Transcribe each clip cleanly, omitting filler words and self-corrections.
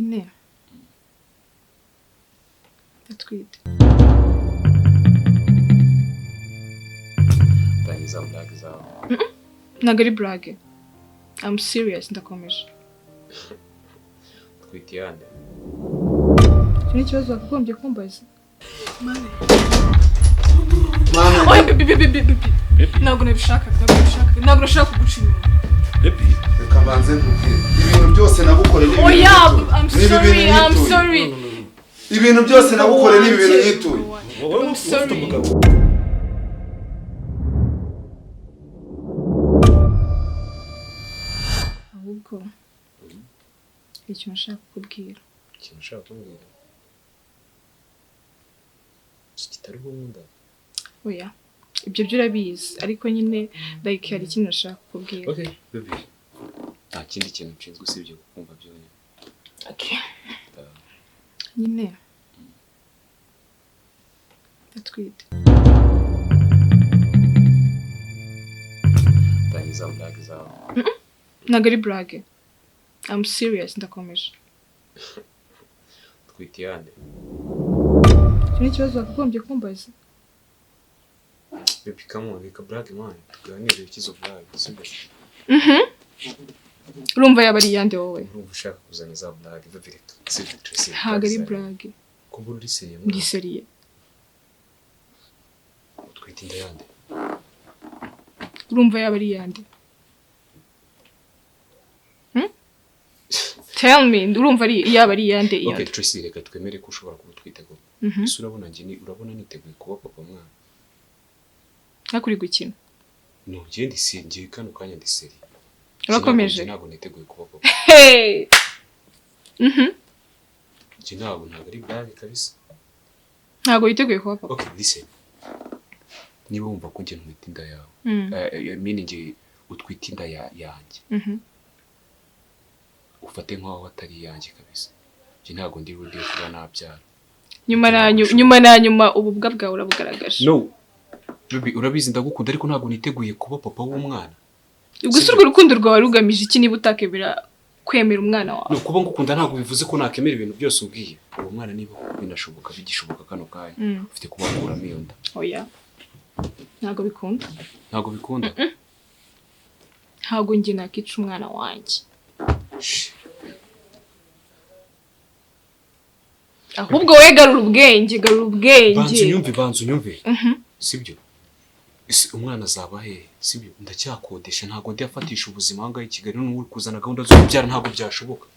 Ne. Ndatwite. Tangiza blague zawe. Ntabwo ari blague. I'm serious, ndakomeje. Twite yande. Ni ikibazo wakagombye kumbaza. Mane. Oya bibi. Ntabwo nabishaka. Ntabwo nashaka kuguca inyuma. Baby. Reka mbanze nkubwire. Ibintu byose nagukoreye ni Oya, I'm sorry. Ibintu byose nagukoreye ni ibintu nyituye. I'm sorry. Ahubwo icyo nashaka kukubwira. Ikintu ushaka kumbwira. Kitari nkunda. Oya. Ibyo byo urabizi ariko nyine like hari ikintu nashaka kukubwira. Okay, baby. Nta kindi kintu nshinzwe usibye kukumva byonyine. Okay. Nyine. Ndatwite. Tangiza blague zawe. Ntabwo ari blague. I'm serious, ndakomeje. Twite yande. Ni ikibazo wakagombye kumbaza. Baby, come on, reka blague man. Tuganire ikizo blague, sibyo? Urumva yaba ari yande wowe? Urumva ushaka kuzana za blague, baby reka. Sibyo Tracy. Ntabwo ari blague. Kuba uri seriye. Ndi seriye. Twite inda yande. Urumva yaba ari yande? Tell me, urumva ari yaba ari yande Okay, yande? Tracy, reka twemere ko ushobora kuba utwite go. Ese urabona niteguye kuba papa mwana? Nakuri gukina. No, ngiye kano kanya ndi seri. Urakomeje? Ntabwo niteguye kuba papa. Hey. Ntabwo ari blague kabisa. Ntabwo yiteguye kuba papa. Okay, listen. Niba wumva ko ngiye ntwite inda yawe. Meaning ngiye utwite inda yanjye. Ufate nk'aho atari yanjye kabisa. Ntabwo ndi rudiye kuba nabyara. Nyuma na nyuma ububwa bwawe urabugaragaje. No. Baby, urabizi ndagukunda ariko ntabwo niteguye kuba papa w'umwana. Ubwo urwo rukundo rwawe rugamije iki niba utakemera kwemera umwana wawe? No, kuba ngukunda ntabwo bivuze ko nakemera ibintu byose ubwiye. Uwo mwana niba binashoboka bigishoboka kano kanya. Ufite kuba kuramo iyo nda. Oya. Ntabwo bikunda. Ntabwo bikunda. Ntabwo njye nakica umwana wanjye. Ahubwo we garura ubwenge. Banzu nyumve. Sibyo? Umwana azaba he? Sibyo? Ndacyakodesha ntabwo ndi afatisha ubuzima hanga i Kigali n'uri kuzana gahunda zo kubyara ntabwo byashoboka.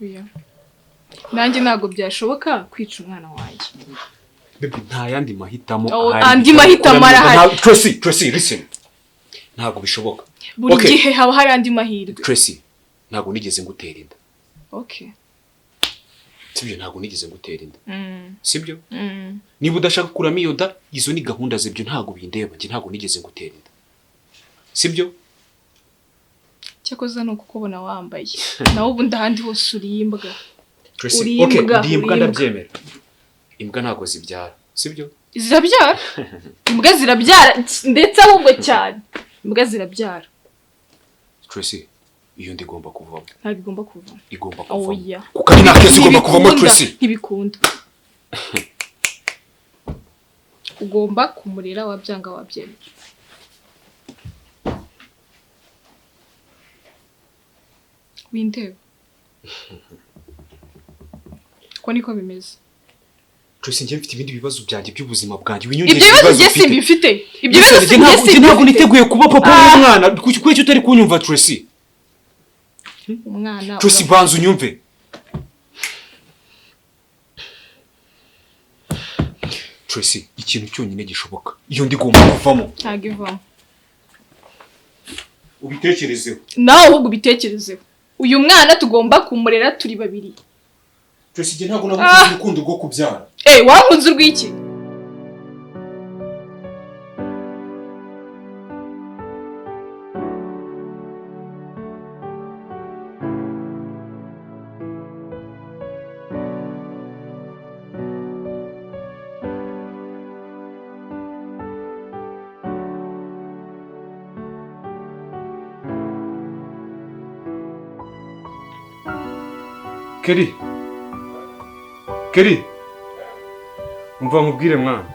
Oya. Nanjye ntabwo byashoboka kwica umwana wanjye. Baby, nta yandi mahitamo ahari. Andi mahitamo arahari. Tracy, listen. Ntabwo bishoboka. Buri gihe haba hari andi mahirwe. Tracy, ntabwo nigeze ngutera inda. Okay. Sibyo, ntabwo nigeze ngutera inda. Sibyo? Niba udashaka kuramo iyo nda, izo ni gahunda zibyo ntabwo bindeba. Nge ntabwo nigeze ngutera inda. Sibyo? Cyakoze no kukubona wambaye. Nawe ubu ndahandi hose uri imbwa. Tracy, okay, ndi imbwa ndabyemera. Imbwa ntabwo zibyara. Sibyo? Zirabyara? Imbwa zirabyara ndetse ahubwo cyane. Imbwa zirabyara. Tracy, iyo ndi igomba kuvamo. Ntabwo igomba kuvamo. Igomba kuvamo. Oya. Kuko ari nakezi igomba kuvamo Tracy. Ntibikunda. Ugomba kumurera wabyanga wabyemera. Windeba. Ko niko bimeze. Tracy, njye mfite ibindi bibazo byanjye by'ubuzima bwanjye. Ibyo bibazo bye simbifite. Ibyo bibazo ntabwo niteguye kuba papa w'umwana. Kuki utari kunyumva Tracy? Umwana. Tracy, banzu nyumve. Tracy, ikintu cyonyine gishoboka. Iyo ndi gomba kuvamo. Ntabwo ivamo. Ubitekerezeho. Nawe ahubwo ubitekerezeho. Uyu mwana tugomba kumurera turi babiri. Tracy, ntabwo nagukunze urukundo rwo kubyara. Wankunze urw'iki? Keri. Keri. Umva nkubwire mwana.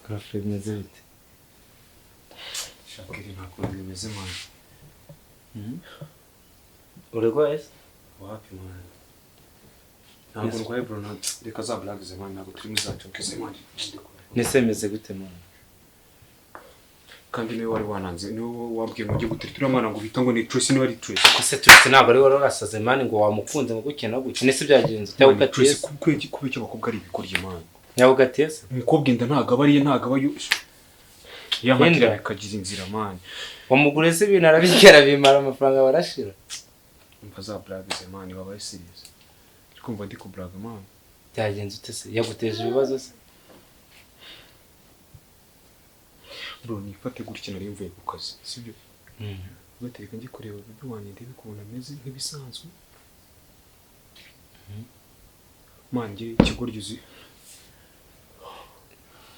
Kafe bimeze bite? Shakiri ntabwo bimeze mwana. Urarwaye se? Wapi mwana? Ntabwo ndwaye bro, reka za blague ze mwana, ntabwo turi muzacu kese mwana. Nese meze gute mwana? Kandi niwe wari wananze, niwe wabwiye ngo njye gutirira mwana ngo bita ngo ni Tracy, niwe ari Tracy. Ese Tracy ntabwo ari wari warasaze mani ngo wamukunze ngo gukena gutya. Nese byagenze cyangwa ukatiye? Tracy kubiki abakobwa ari ibikorye mwana. Yawe ukatiye se? Umukobwa inda ntabwo abariye, ntabwo aba yamatira bikagira inzira mwana. Wamugure se ibintu arabikera bimara amafaranga barashira. Umva za blague ze mwana, wabaye serious. Kumva ndi ku blague mwana. Byagenze ute se? Yaguteje ibibazo se? Bro, nifate gutya nari mvuye ku kazi, sibyo? Ugatereka njye kureba bibi wanjye ndebe ukuntu ameze nk'ibisanzwe. Manje ikigoryo uzi.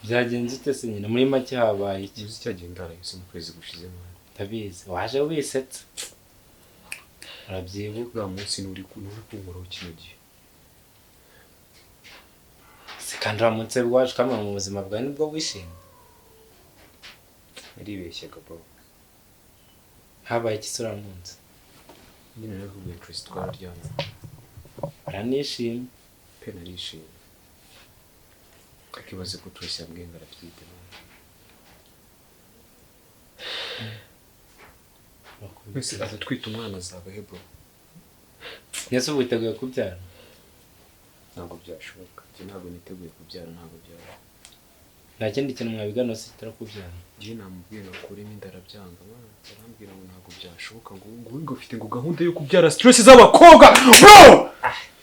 Byagenze ute se nyine? Muri make habaye iki? Uzi cyagenda arayise mu kwezi gushize mwana. Ndabizi. Waje wisetsa. Urabyibuka bwa munsi nuri kunkuraho kino gihe. se kandi uramutse rwaje kamwe mu buzima bwawe nibwo wishimye? Naribeshyaga bro. Habaye iki sura munsi? Nyine nakubwiye Tracy twararyamye. Uranishimye? Pe narishimye. Akibaze ko Tracy yambwiye ngo arafite Mbese atatwita umwana azabahe bro. Nese ubu witeguye kubyara? Ntabwo byashoboka. Njye ntabwo niteguye kubyara, ntabwo byaba. Nta kindi kintu mwabigana se kitarakubyara? Njye namubwiye ngo akuremo inda arabyanga mwana. Arambwira ngo ntabwo byashoboka ngo ufite ngo gahunda yo kubyara stress z'abakobwa. Bro!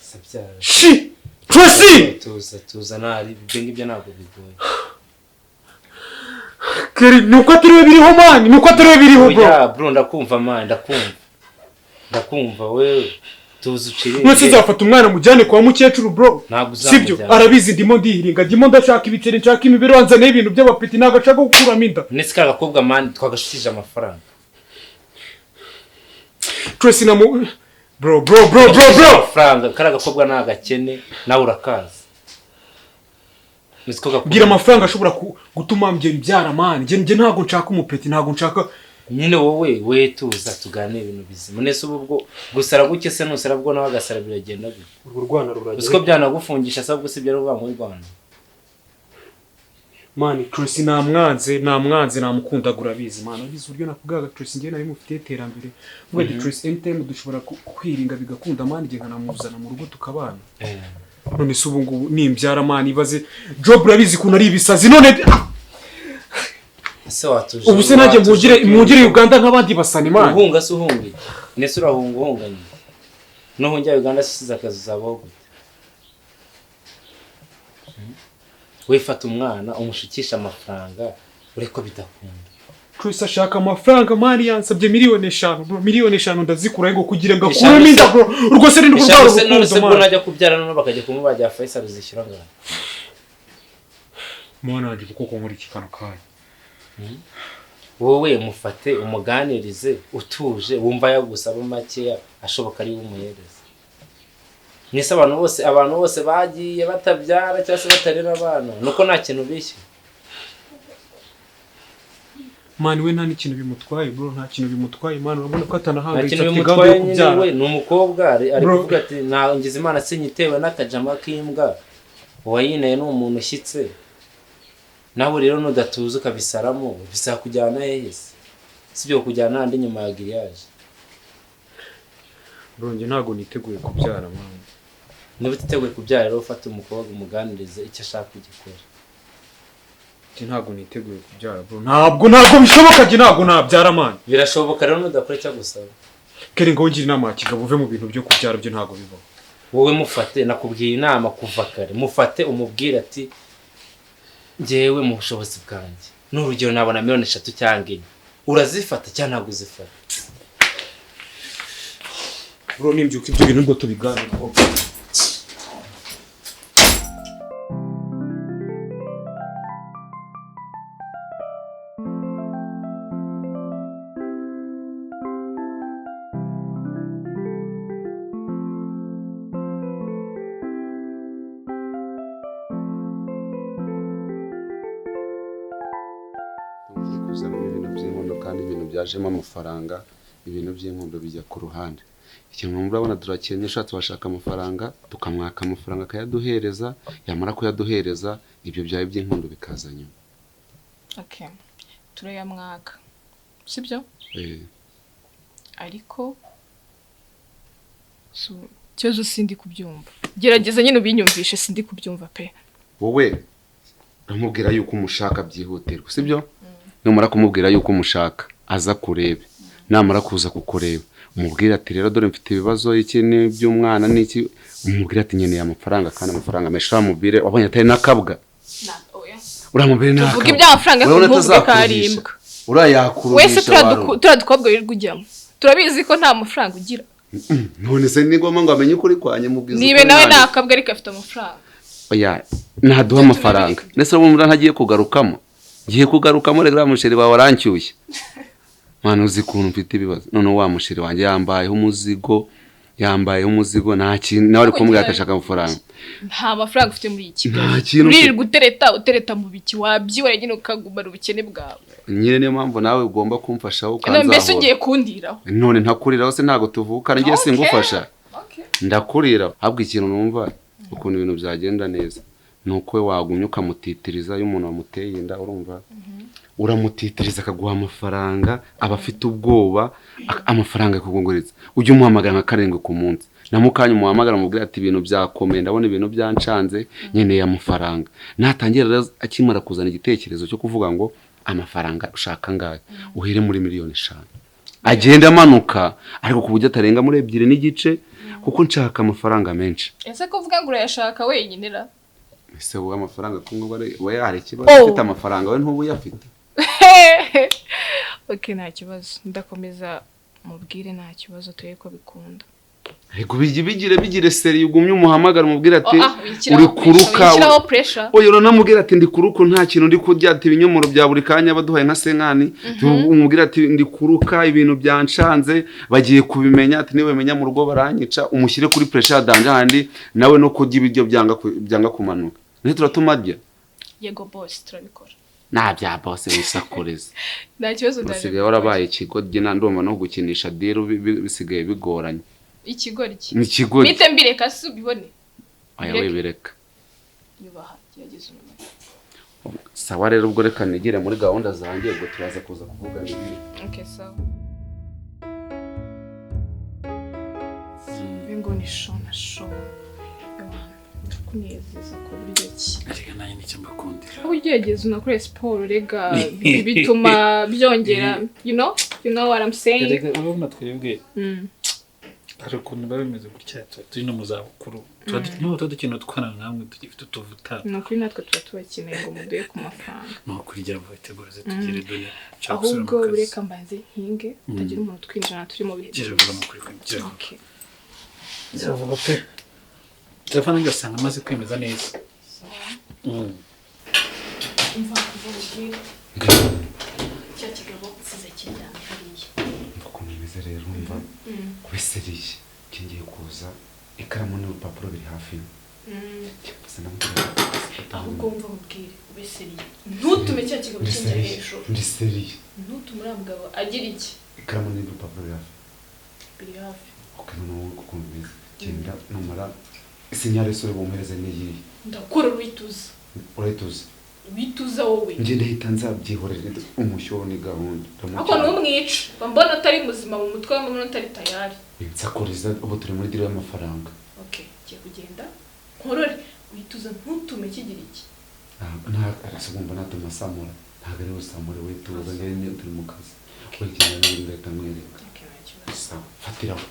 Sabyara. Shi! Tracy! Tuza nari ibyo ngibyo ntabwo bigoye. Keri, nuko atariwe biriho mani, nuko atariwe biriho bro. Oya bro, ndakumva mani, ndakumva wewe. Tuzi uciriye. Mwese nzafata umwana mujyane kwa mukecuru bro. Sibyo, arabizi ndimo ndihiringa, ndimo ndashaka ibiceri, nshaka imibero, wanzane ibintu by'abapeti, ntago ashaka gukuramo inda. Nese ka gakobwa mani twagashishije amafaranga. Tracy na bro. Amafaranga kara gakobwa nagakene nawe urakaza. Gira amafaranga ashobora gutuma mbyera ibyara mani. Nje ntago nshaka umupeti, ntago nshaka. Nyine wowe tuza tugane ibintu bizima. Nese ubwo gusara guke se nusara bwo nawe agasara biragenda gute? Urwana ruragenda. Usiko byanagufungisha sabwo se byo ruva mu Rwanda. Mani Tracy namwanze namukundagura bizi mani. Abizi uburyo nakugaga Tracy ngiye nari mufite iterambere. Ubwo Tracy anytime dushobora kwiringa bigakunda mani ngiye nkanamuzana mu rugo tukabana. None se ubu ngubu nimbyara mani ibaze job urabizi kuntu ari ibisazi none ese watuje. Ubu se najye mugire Uganda nk'abandi basani mani. Uhunga se uhungi. Nese urahunganye. No njya Uganda sisiza akazi zabaho gute? Wifata umwana umushikisha amafaranga ureko bidakunda. Tracy ashaka amafaranga mani yansabye miliyoni 5 bro. Miliyoni 5 ndazikura ngo kugira ngo akuremo inda bro. Urwo se ndi kurwara urukundo mani. Se najya kubyara none bakajya kumubajya Faisal zishyura ngana. Mwana aje kuko nkora iki kano kaye. Wowe mufate umuganirize utuje wumva yagusaba make ashoboka ari umuhereza. Nese abantu bose bagiye batabyara cyangwa se batarera abana nuko nta kintu bishye. Mani we nta n'ikintu bimutwaye bro, nta kintu bimutwaye mani, urabona ko atanahangayitse afite gahunda yo kubyara. We ni umukobwa ari kuvuga ati ngize Imana sinyitewe n'akajama k'imbwa. Uwayineye ni umuntu ushyitse. Nawe rero nudatuza ukabisaramo bizakujyana hehe se? Sibyo kujyana handi nyuma ya giriyaje. Bro nge ntago niteguye kubyara mani. Niba utiteguye kubyara rero ufata umukobwa umuganirize icyo ashaka kugikora. Ntago niteguye kubyara bro. Ntabwo bishoboka nge ntago nabyara mani. Birashoboka rero nudakora icyo gusaba. Kere ngo ngire inama kigabo uve mu bintu byo kubyara byo ntago bibaho. Wowe mufate nakubwiye inama kuva kare. Mufate umubwire ati ngewe mu bushobozi bwanjye n'urugero nabona miliyoni 3 cyangwa 4. Urazifata cyangwa ntago uzifata? Bro nimbyuka ibyo bintu ngo tubiganira. kuzamo ibintu by'inkondo kandi ibintu byajemo amafaranga ibintu by'inkondo bijya ku ruhande ikintu murabona turakennye ushatse washaka amafaranga tukamwaka amafaranga akayaduhereza yamara kuyaduhereza ibyo byawe by'inkondo bikaza nyuma. Okay, turayamwaka sibyo? Ariko ikibazo sindi kubyumva. Gerageza nyine ubinyumvishe, sindi kubyumva pe. Wowe uramubwira yuko umushaka byihutirwa sibyo? Numara kumubwira yuko umushaka aza kurebe, namara kuza kukureba umubwira ati rero dore mfite ibibazo iki ni by'umwana n'iki, umubwira ati nkeneye amafaranga kandi amafaranga menshi, uramubwire wabonye atari nakabwa. Uramubwire nakabwa. Uvuga iby'amafaranga kumubwira karimbwa. Urayakuruhisha wese turadukobwa wirirujyamo. Turabizi ko nta mafaranga ugira. None se ni ngoma ngo amenye ukuri kwanye mubwiza. Nibe nawe nakabwa ariko afite amafaranga. Oya, naduha amafaranga. Nese urumva ntagiye kugarukamo. Ngiye kugarukamo rega musheri wawe arancyushye. Mwana uzi kuntu mfite ibibazo. None wa musheri wanjye yambayeho umuzigo nta kintu nawe ari kumubwira atashaka amafaranga. Nta mafaranga ufite muri iki Kigali. Uri gutereta mu biki wabyiwe nyine ukagumara ubukene bwawe. Nyine niyo mpamvu nawe ugomba kumfasha ukanzaho. Mbese ugiye kundiraho. None ntakuriraho se ntago tuvuka ngiye singufasha. Ndakurira habwa ikintu numva ukuntu ibintu byagenda neza. Nuko we wagumye ukamutitiriza iyo umuntu wamuteye inda urumva. Uramutitiriza akaguha amafaranga abafite ubwoba amafaranga kugunguriza. Ujye umuhamagara nka karindwi ku munsi. Namukanya umuhamagara mubwira ati ibintu byakomeye ndabona ibintu byancanze nyeneye amafaranga. Natangira akimara kuzana igitekerezo cyo kuvuga ngo amafaranga ushaka ngaye uhire muri miliyoni 5. Agenda amanuka ariko kubujya atarenga muri 2 n'igice kuko nshaka amafaranga menshi. Ese ko uvuga ngo urayashaka wenyine ra? Ese wowe amafaranga kumwe we hari ikibazo ufite amafaranga we ntubu yafite. Okay, nta kibazo. Ndakomeza mubwire nta kibazo tuye ko bikunda. Ego bigire seri ugumye umuhamagara mubwira ati uri kuruka. Oya uranamubwira ati ndi kuruka nta kintu ndi kurya ati ibinyomoro bya buri kanya baduhaye nka senkani. Umubwira ati ndi kuruka ibintu byancanze bagiye kubimenya ati niwe menya mu rugo baranyica umushyire kuri pressure danje handi nawe no kurya ibiryo byanga kumanuka. Ni turatumarya. Yego boss turabikora. Nta bya boss bisakoreza. Nta kibazo ndaje. Basigaye warabaye ikigo gina ndumva no gukinisha deal bisigaye bigoranye. Ikigori ki? Ni ikigori. Mite mbireka se ubibone. Aya webireka. Yubaha yageze umuntu. Sawa rero ubwo reka nigire muri gahunda zanjye ubwo turaza kuza kuvuga nibi. Okay sawa. Bingo ni shona shona. Kunezeza ko buryo ki. Ariko nayo nicyo mbakundira. Aho ugegeze unakora siporo rega bituma byongera, you know what I'm saying? Rega urabona twebwe. Hari ukuntu biba bimeze gutya turi no mu zabukuru. Tuba dukeneye twana namwe tugifite utuvuta. Ni ukuri natwe tuba tubakeneye ngo muduhe ku mafaranga. Ni ukuri jya vuba tugire done. Ahubwo reka mbanze hinge utagira umuntu twinjira turi mu bihe. Gira vuba mu kuri gira. Okay. Gira vuba pe. Telefone ngasanga amaze kwemeza neza. Umva kuvuga cya kigabo size kijyana hariya. Ukomeze rero umva kweseriye kingiye kuza ikaramu n'urupapuro biri hafi. Ahubwo umva mubwire ubeseriye. Ntutume cya kigabo kinjya hejuru. Ndi seriye. Ntutume uramugabo agira iki? Ikaramu n'urupapuro biri hafi. Biri hafi. Okay no kukumviza. Genda numara sinyare sore bompereze n'iyi. Ndakora wituza. Urayituza. Wituza wowe. Nje ndahita nzabyihorera umushyoro ni gahunda. Ako numwica. Bambona atari muzima mu mutwe w'umuntu utari tayari. Insakoriza ubu turi muri dire y'amafaranga. Okay, kiye kugenda. Nkorore wituza ntutume kigira iki. Nta arasubumba natuma samura. Ntago ari usamura wituza ngene turi mu kazi. Wekina n'indi ndahita mwereka. Okay, nacyo. Sawa, fatiraho.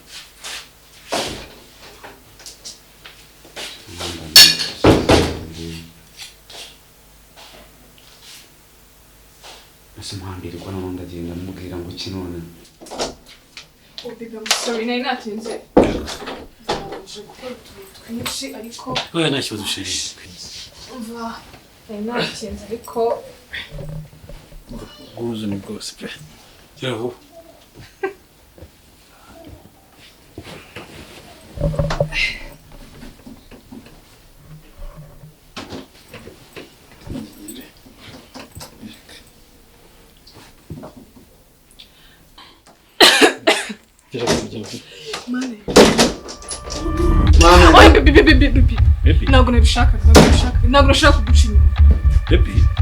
Nasumbira ko none ndagenda mubwira ngo kinone. Obiga sorry nari natinze. Nje gukora twinshi ariko oya nashyize ushiri. Umva nari natinze ariko guzo ni bwose pe. Yaho. ntabwo nabishaka kuguca inyuma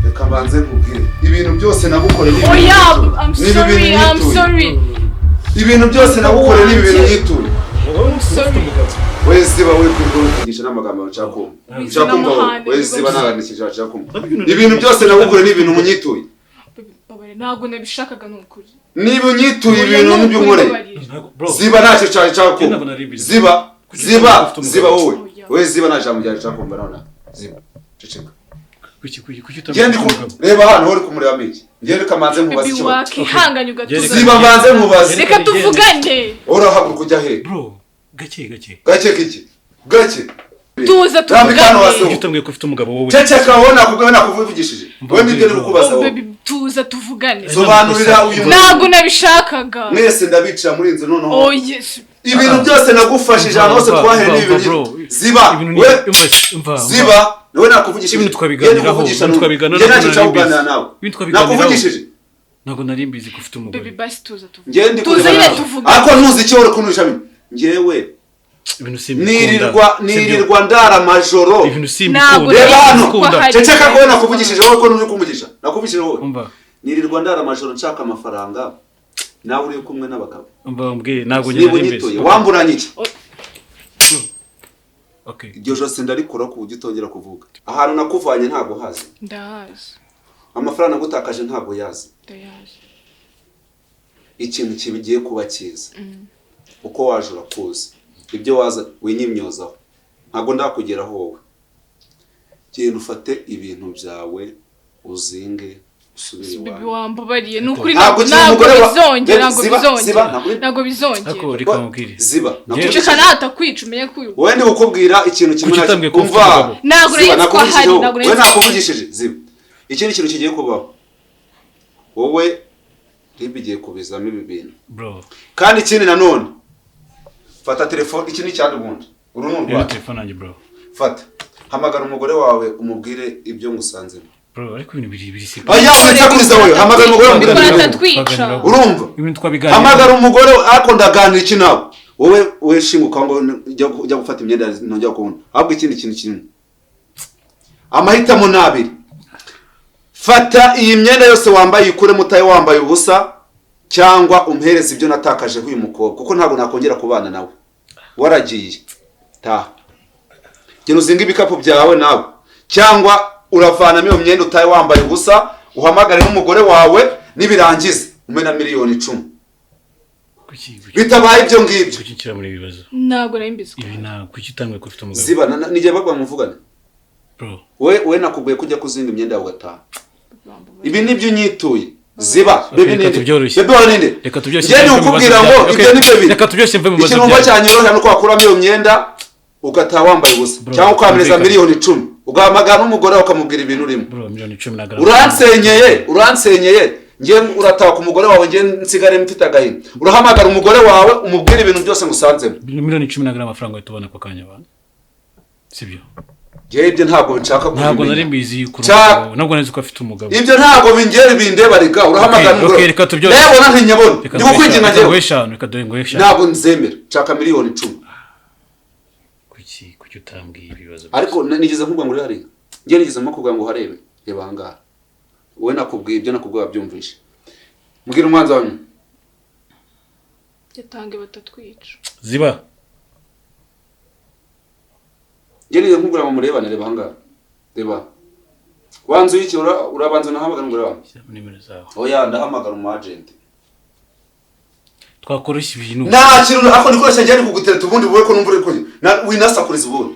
reka mbanze nkubwire ibintu byose nagukoreye I'm sorry ibintu byose nagukoreye ni ibintu nyituye wese bawe kuvugisha n'amagambo nshaka wese banarandikije nshaka ibintu byose nagukoreye ni ibintu munyituye ntabwo nabishakaga n'ukuri niba unyituye ibintu n'by'umure ziba ntacyo cyane cyako ziba wowe ziba nta jambo ryari cyako mbana ziba ceceka reba hano uri kumureba miki ngende kamanze mubaze cyo wakihanganye ugatuza ziba mbanze mubaze reka tuvugane urahaguruka kujya he bro gake kiki gake tuza tuvugane utamwe ko ufite umugabo wowe ceceka wona kubwe nakuvugishije wowe nibyo uri kubaza wowe tuza tuvugane sobanurira uyu ntabwo nabishakaga mwese ndabica muri inzu noneho oh yes ibintu byose nagufashije ahantu hose twahere n'ibintu ziba wowe nakuvugishije ibintu twabiganiraho nakuvugishije ntabwo nari mbizi ko ufite umugabo baby basi tuza yine tuvugane ako ntuzi icyo uri kunurisha ngewe nirirwa ndara amajoro ibintu simbikunda reba hano ceceka ko nakuvugishije wowe ko nturi kumugisha nakuvugishije wowe nirirwa ndara amajoro nshaka amafaranga nawe uri kumwe n'abagabo mbabwiye ntabwo nyari mbese wamburanye iki okay iryo jose ndarikora ku ugitongera kuvuga ahantu nakuvanye ntago hazi ndahazi amafaranga nagutakaje ntago yazi ndayazi ikintu kibigiye kuba cyiza uko waje urakuzi ibyo waza winyimyozaho ntago ndakugeraho wowe genda ufate ibintu byawe uzinge usubire iwawe bibi wambabariye nukuri ntabwo bizongera ntabwo bizongera ako reka mubwire ziba ceceka natakwica umenye ko wowe ndi ukubwira ikintu kimwe umva ntabwo nayitwa hari ntabwo nakuvugishije ziba ikindi kintu kigiye kubaho wowe ribigiye kubizamo ibi bintu bro kandi ikindi nanone fata telefone iki ni cyane ubundi uru n'urwa telefone yanjye bro fata hamagara umugore wawe umubwire ibyo ngusanzemo bro ariko ibintu biri si yakuriza wowe hamagara umugore umubwire urumva ibintu twabiganira hamagara umugore ako ndaganira iki nawe wowe shinguka ngo ujya gufata imyenda nongera kubona ahubwo ikindi kintu kimwe amahitamo nabiri fata iyi myenda yose wambaye ikure mutaye wambaye ubusa cyangwa umhereze ibyo natakaje uyu mukobwa kuko ntabwo nakongera kubana nawe waragiye ta genda uzinga ibikapu byawe nawe cyangwa uravanamo iyo myenda utaye wambaye ubusa uhamagare n'umugore wawe nibirangiza umena miliyoni 10 bitabaye ibyo ngibyo kukinkira muri ibibazo ntabwo narimbize ibi nta kukitamwe ko ufite umugabo ziba nije bagwa muvugane bro we nakubwiye kujya kuzinga imyenda yawe ugataha ibi nibyo unyituye ziba bebe ninde reka tubyose ngende ukubwira ngo ibyo ni bebe reka tubyose mve mu bazo ikintu cyanyoroha nuko wakuramo iyo myenda ugataha wambaye ubusa cyangwa ukamiriza miliyoni 10 ugahamagara n'umugore ukamubwira ibintu urimo bro miliyoni 10 nagra uransenyeye ngiye urataha ku mugore wawe ngiye nsigare mfite agahinda urahamagara umugore wawe umubwira ibintu byose ngusanzemo miliyoni 10 nagra amafaranga tubona ko kanya bana sibyo ibyo ntabwo nshaka kubimenya ntabwo nari mbizi yuko ntabwo nari ko afite umugabo ibyo ntabwo bingere bindeba reka urahamagara umugore reka tubyose reba ntinyabona ndiko kwinjina ngewe weshanu reka dore ngo weshanu ntabwo nzemera nshaka miliyoni 10 kuki utambwiye ibibazo ariko nigeze nkubwa ngo hari ngiye nigeze makubwa ngo harebe reba hanga wowe nakubwiye ibyo nakubwiye wabyumvishe mbwira umwanza wanyu yatange batatwica ziba ngiye nkubwira ngo murebane reba hanga reba wanzu y'iki urabanza nahamagara ngo reba nimero zawe oya ndahamagara umu agent twakoroshya ibintu nta kintu ako nikoresha njye kugutereta ubundi buwe ko numvure ko winasakuriza ubundi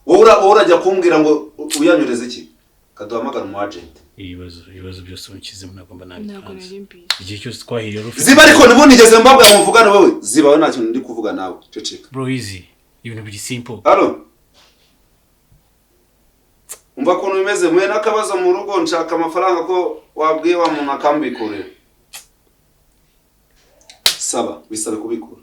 wowe urajya kumbwira ngo uyanyureze iki kaduhamagara umu agent ibibazo byose unkizemo nagomba ntabwo narimbiye igihe cyose twahiriye rufite ziba ariko nubundi ngeze mbabwa mu mvugano wowe ziba we nta kintu ndi kuvuga nawe ceceka bro easy ibintu biri simple allo umva kuntu bimeze mwe nakabaza mu rugo nshaka amafaranga ko wabwiye wa muntu akambikorera saba bisabe kubikora